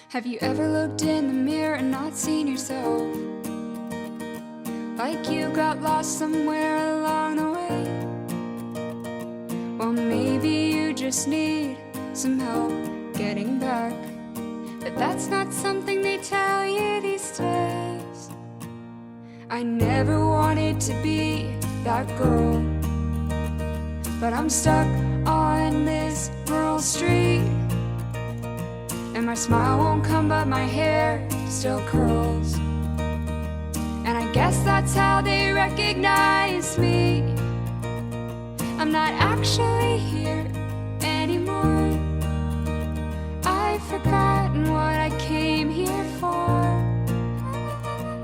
Have you ever looked in the mirror and not seen yourself? Like you got lost somewhere along the way? Well, maybe you just need some help getting back, but that's not something they tell you these days. I never wanted to be that girl, but I'm stuck on this rural street, and my smile won't come but my hair still curls. And I guess that's how they recognize me. I'm not actually here anymore. I've forgotten what I came here for.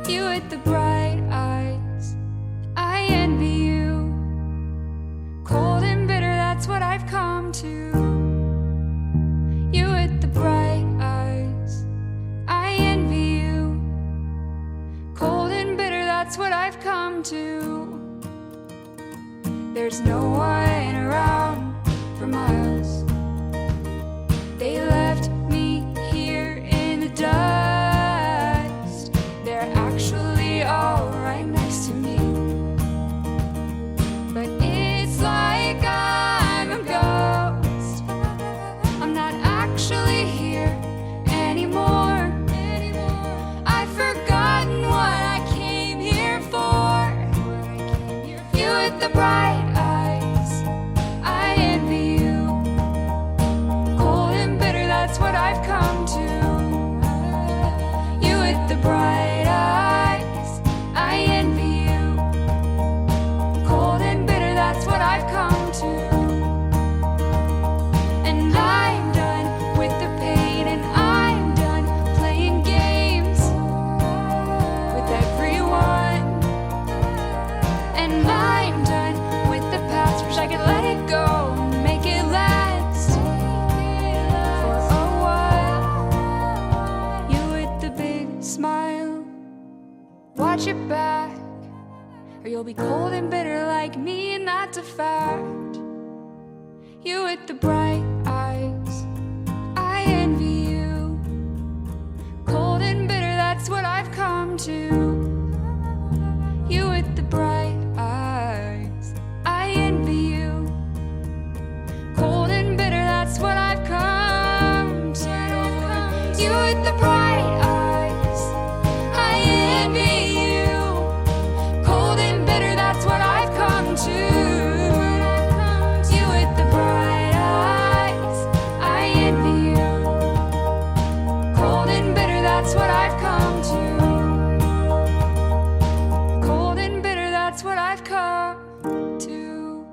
You with the bright eyes, I envy you. Cold and bitter, that's what I've come to. You with the bright eyes, I envy you. Cold and bitter, that's what I've come to. There's no one around for miles. They left me here in the dust. They're actually all right next to me, but it's like I'm a ghost. I'm not actually here anymore. I've forgotten what I came here for. You with the bright eyes, I envy you. Cold and bitter, that's what I've come to. You with the bright eyes, I envy you. Cold and bitter, that's what I've come to. And I'm done with the pain, and I'm done playing games with everyone. And I'm done with the past, wish I could let it go and make it last for a while. You with the big smile, watch it back, or you'll be cold and bitter like me, and that's a fact. You with the bright eyes, I envy you. Cold and bitter, that's what I've come to. You with the bright eyes, I envy you. Cold and bitter, that's what I've come to. You with the bright eyes, I envy you. Cold and bitter, that's what I've come to. You with the bright eyes, I envy you. Cold and bitter, that's what I've come to. Cold and bitter, that's what I've come to.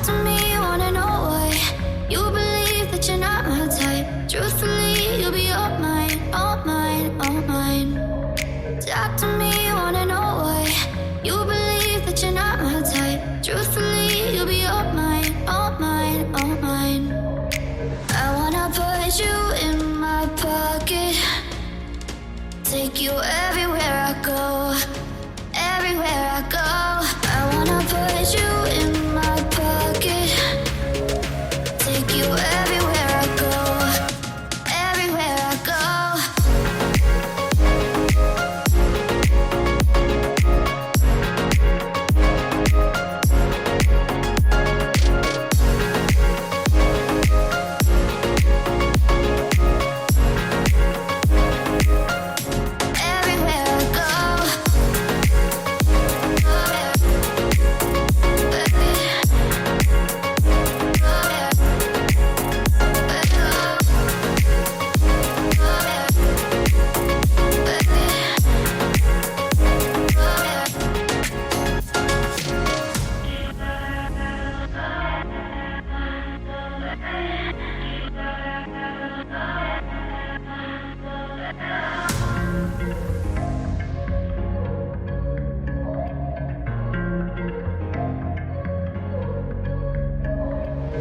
Talk to me, wanna know why you believe that you're not my type. Truthfully, you'll be all mine, all mine, all mine. Talk to me, wanna know why you believe that you're not my type. Truthfully, you'll be all mine, all mine, all mine. I wanna put you in my pocket, take you everywhere I go, everywhere I go. I wanna put you in my pocket, take you everywhere I go, everywhere I go.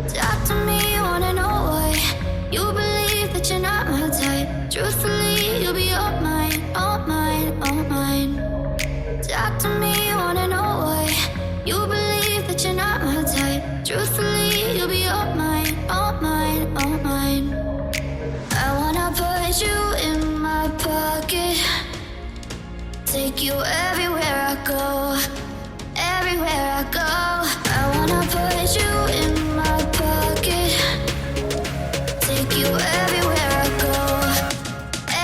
Talk to me, wanna know why you believe that you're not my type. Truthfully, you'll be all mine, all mine, all mine. Talk to me, wanna know why you believe that you're not my type. Truthfully, you'll be all mine, all mine, all mine. I wanna put you in my pocket, take you everywhere I go, everywhere I go. I wanna put you in my pocket, take you everywhere I go,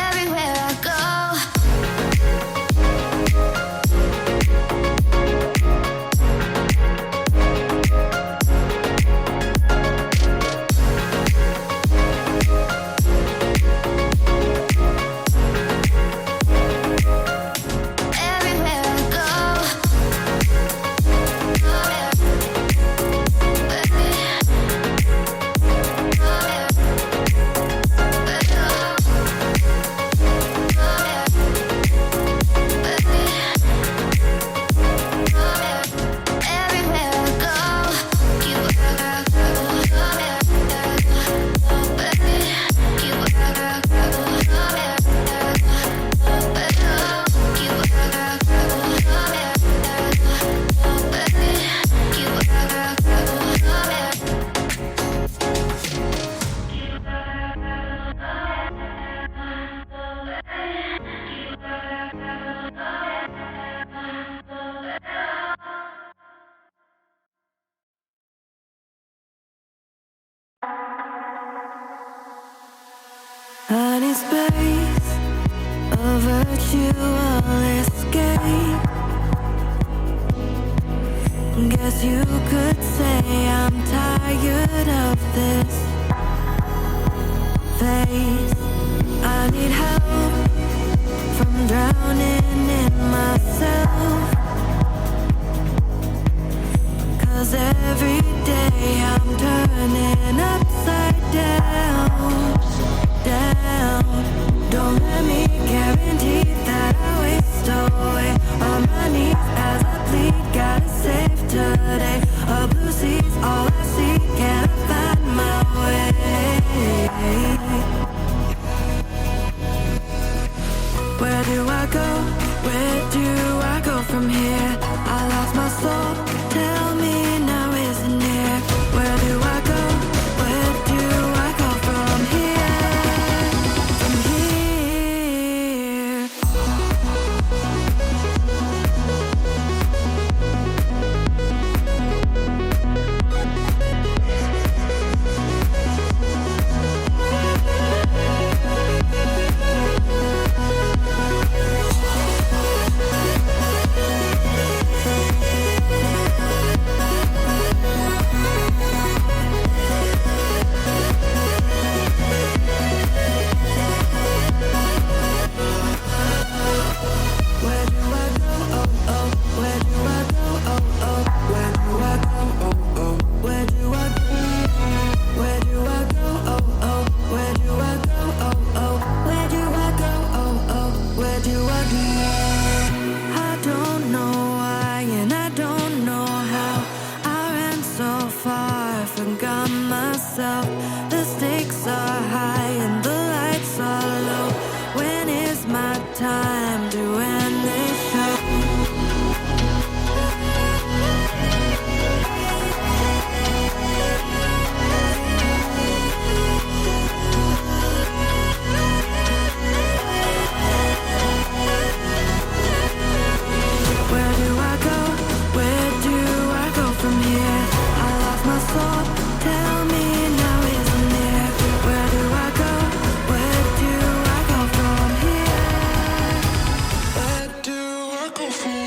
everywhere I go. Everywhere I go. I need space, a virtual escape. Guess you could say I'm tired of this phase. I need help from drowning in myself, 'cause every day I'm turning upside down. Don't let me guarantee that I waste away on my knees as I plead. Gotta save today. A blue sea's all I see. Can I find my way? Where do I go? Where do I go from here? I lost my soul. Tell me now, isn't it from myself. The stakes are high and the lights are low. When is my time to end this show? Where do I go? Where do I go from here? I lost my soul. Tell me now, isn't it? Where do I go? Where do I go from here? Where do I go from?